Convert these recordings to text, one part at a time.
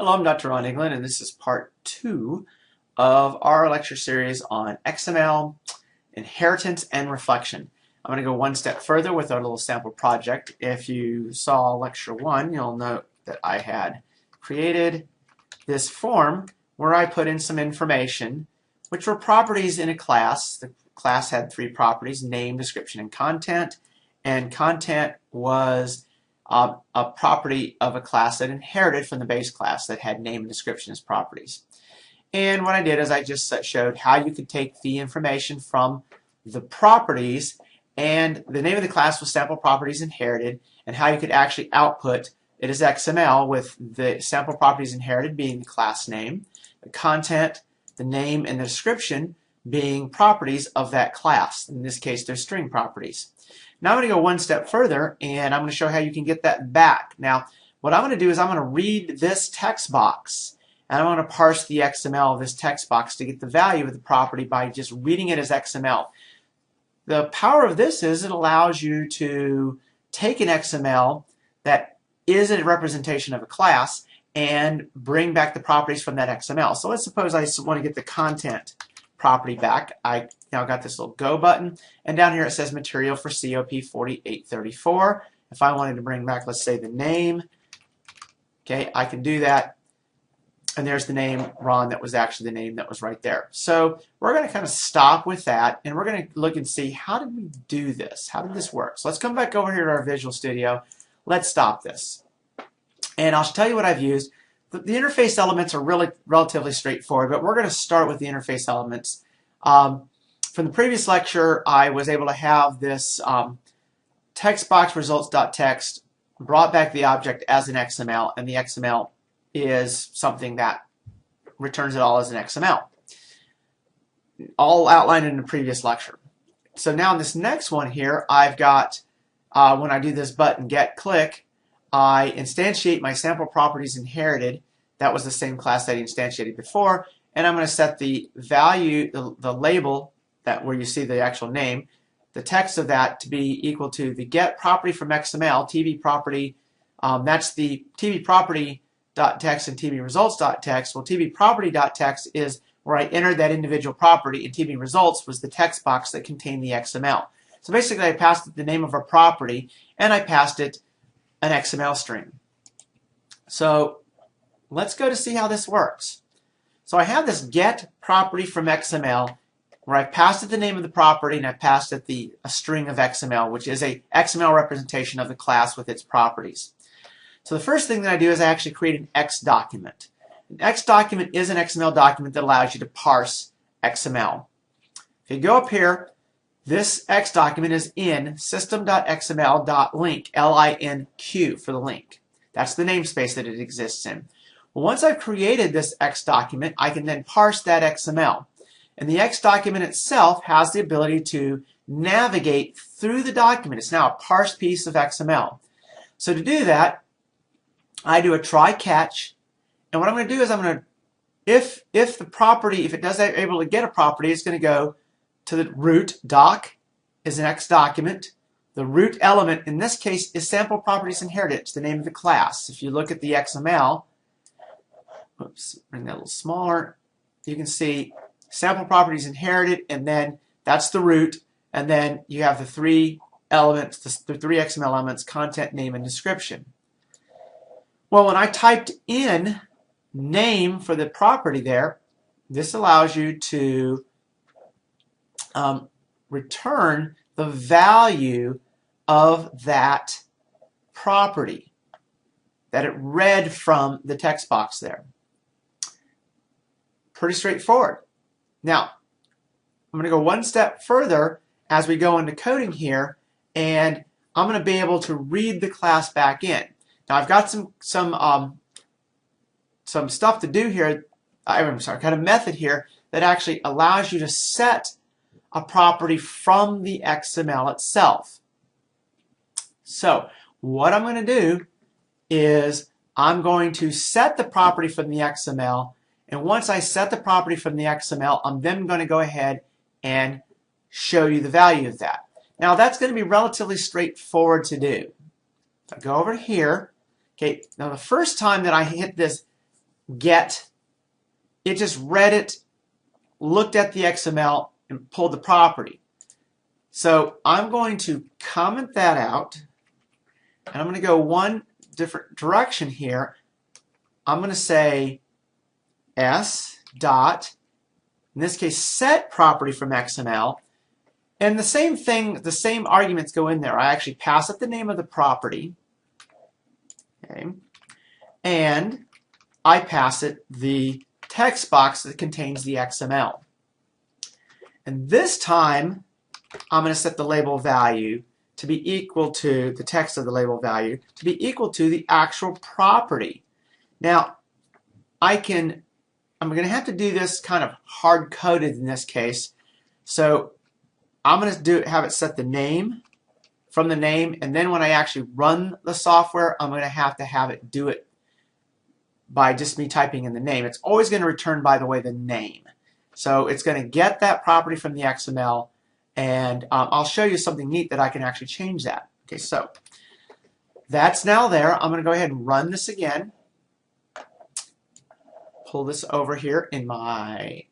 Hello, I'm Dr. Ron England, and this is part 2 of our lecture series on XML, inheritance, and reflection. I'm going to go one step further with our little sample project. If you saw lecture 1, you'll note that I had created this form where I put in some information, which were properties in a class. The class had 3 properties: name, description, and content. And content was a property of a class that inherited from the base class that had name and description as properties. And what I did is I just showed how you could take the information from the properties, and the name of the class was sample properties inherited, and how you could actually output it as XML with the sample properties inherited being the class name, the content, the name, and the description being properties of that class. In this case, they're string properties. Now I'm going to go one step further, and I'm going to show how you can get that back. Now, what I'm going to do is I'm going to read this text box, and I'm going to parse the XML of this text box to get the value of the property by just reading it as XML. The power of this is it allows you to take an XML that is a representation of a class and bring back the properties from that XML. So let's suppose I want to get the content property back. I now got this little go button, and down here it says material for COP 4834. If I wanted to bring back, let's say, the name, okay, I can do that, and there's the name, Ron, that was actually the name that was right there. So we're going to kind of stop with that, and we're going to look and see, how did we do this? How did this work? So let's come back over here to our Visual Studio. Let's stop this, and I'll tell you what I've used. The interface elements are really relatively straightforward, but we're going to start with the interface elements. From the previous lecture, I was able to have this text box results.txt brought back the object as an XML, and the XML is something that returns it all as an XML. All outlined in the previous lecture. So now in this next one here, I've got, when I do this button get click, I instantiate my sample properties inherited. That was the same class that I instantiated before, and I'm going to set the value, the label, that where you see the actual name, the text of that to be equal to the get property from XML, TV property. That's the TV property.txt and TV results.txt. Well, TV property.txt is where I entered that individual property, and TV results was the text box that contained the XML. So basically, I passed it the name of a property, and I passed it an XML string. So let's go to see how this works. So I have this get property from XML where I've passed it the name of the property, and I've passed it a string of XML, which is a XML representation of the class with its properties. So the first thing that I do is I actually create an X document. An X document is an XML document that allows you to parse XML. If you go up here, this X document is in system.xml.link, L-I-N-Q for the link. That's the namespace that it exists in. Well, once I've created this X document, I can then parse that XML. And the X document itself has the ability to navigate through the document. It's now a parsed piece of XML. So to do that, I do a try catch. And what I'm going to do is I'm going to, if the property, if it does able to get a property, it's going to go to the root. Doc is an X document. The root element in this case is sample properties inherited. It's the name of the class. If you look at the XML, oops, bring that a little smaller, you can see sample properties inherited, and then that's the root, and then you have the 3 elements, the 3 XML elements: content, name, and description. Well, when I typed in name for the property there, this allows you to return the value of that property that it read from the text box there. Pretty straightforward. Now, I'm going to go one step further as we go into coding here, and I'm going to be able to read the class back in. Now, I've got some stuff to do here. I'm sorry, kind of method here that actually allows you to set a property from the XML itself. So what I'm going to do is I'm going to set the property from the XML, and once I set the property from the XML, I'm then going to go ahead and show you the value of that. Now that's going to be relatively straightforward to do. So I go over here. Okay, now the first time that I hit this get, it just read it, looked at the XML, and pulled the property. So I'm going to comment that out, and I'm going to go one different direction here. I'm going to say s dot, in this case, set property from XML. And the same thing, the same arguments go in there. I actually pass it the name of the property, okay, and I pass it the text box that contains the XML. And this time, I'm going to set the label value to be equal to the text of the label value to be equal to the actual property. Now, I'm going to have to do this kind of hard-coded in this case. So I'm going to have it set the name from the name, and then when I actually run the software, I'm going to have it do it by just me typing in the name. It's always going to return, by the way, the name. So it's going to get that property from the XML, and I'll show you something neat that I can actually change that. Okay, so that's now there. I'm going to go ahead and run this again. Pull this over here in my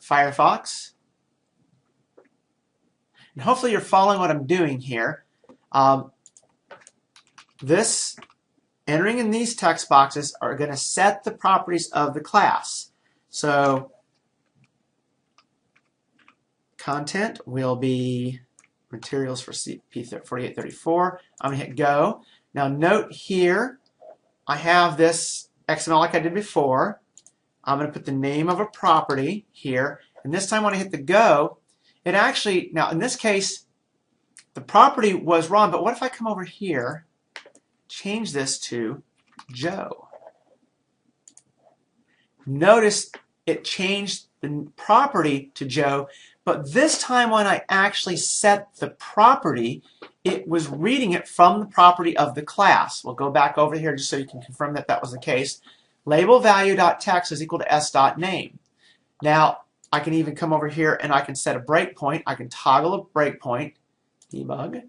Firefox. And hopefully you're following what I'm doing here. Entering in these text boxes are going to set the properties of the class. So content will be materials for P4834. I'm going to hit go. Now note here, I have this XML like I did before. I'm going to put the name of a property here. And this time when I hit the go, it actually, now in this case, the property was wrong, but what if I come over here, change this to Joe? Notice it changed the property to Joe, but this time when I actually set the property, it was reading it from the property of the class. We'll go back over here just so you can confirm that that was the case. Label value.text is equal to s.name. Now, I can even come over here and I can set a breakpoint. I can toggle a breakpoint, debug,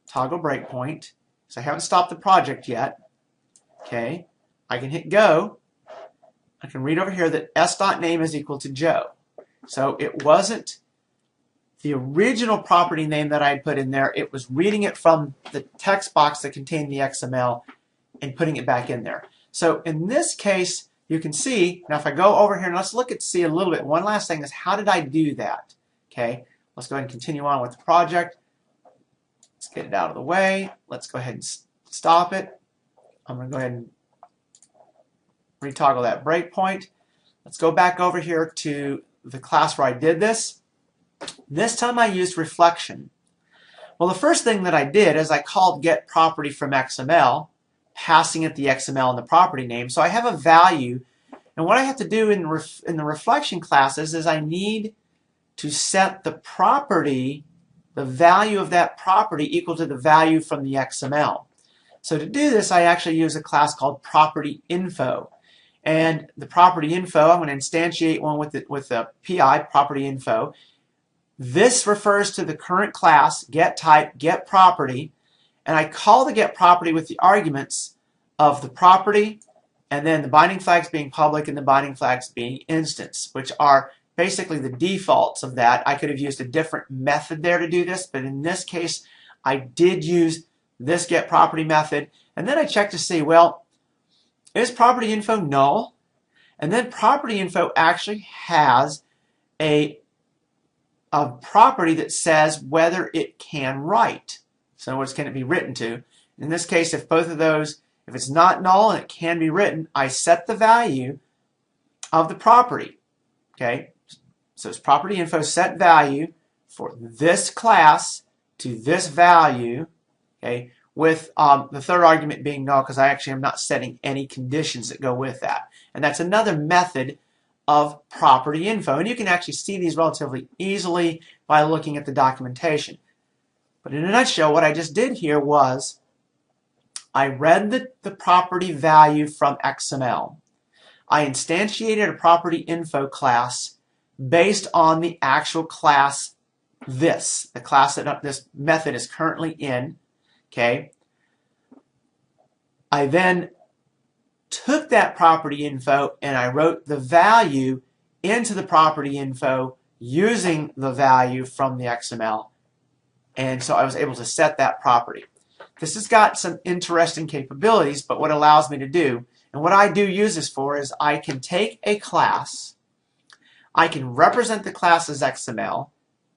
toggle breakpoint. So I haven't stopped the project yet. Okay, I can hit go. I can read over here that s.name is equal to Joe. So it wasn't the original property name that I had put in there. It was reading it from the text box that contained the XML and putting it back in there. So in this case, you can see, now if I go over here and let's look at see a little bit, one last thing is how did I do that? Okay, let's go ahead and continue on with the project. Let's get it out of the way. Let's go ahead and stop it. I'm going to go ahead and retoggle that breakpoint. Let's go back over here to the class where I did this. This time I used reflection. Well, the first thing that I did is I called get property from XML, passing it the XML and the property name. So I have a value, and what I have to do in the reflection classes is I need to set the property, the value of that property equal to the value from the XML. So to do this, I actually use a class called property info. And the property info, I'm going to instantiate one with the PI, property info. This refers to the current class, get type, get property, and I call the get property with the arguments of the property, and then the binding flags being public and the binding flags being instance, which are basically the defaults of that. I could have used a different method there to do this, but in this case, I did use this get property method, and then I checked to see, well, is property info null? And then property info actually has a property that says whether it can write. So in other words, can it be written to? In this case, if both of those, if it's not null and it can be written, I set the value of the property. Okay, so it's property info set value for this class to this value. Okay, with the third argument being null because I actually am not setting any conditions that go with that. And that's another method of property info. And you can actually see these relatively easily by looking at the documentation. But in a nutshell, what I just did here was I read the property value from XML. I instantiated a property info class based on the actual class the class that this method is currently in. Okay. I then took that property info and I wrote the value into the property info using the value from the XML. And so I was able to set that property. This has got some interesting capabilities, but what it allows me to do, and what I do use this for, is I can take a class, I can represent the class as XML,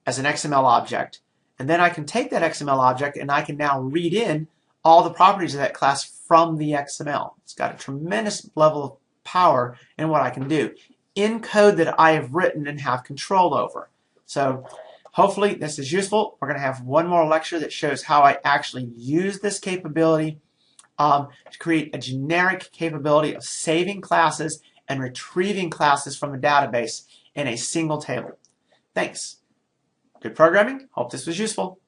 as an XML object, and then I can take that XML object and I can now read in all the properties of that class from the XML. It's got a tremendous level of power in what I can do in code that I have written and have control over. So hopefully this is useful. We're going to have one more lecture that shows how I actually use this capability to create a generic capability of saving classes and retrieving classes from a database in a single table. Thanks. Good programming. Hope this was useful.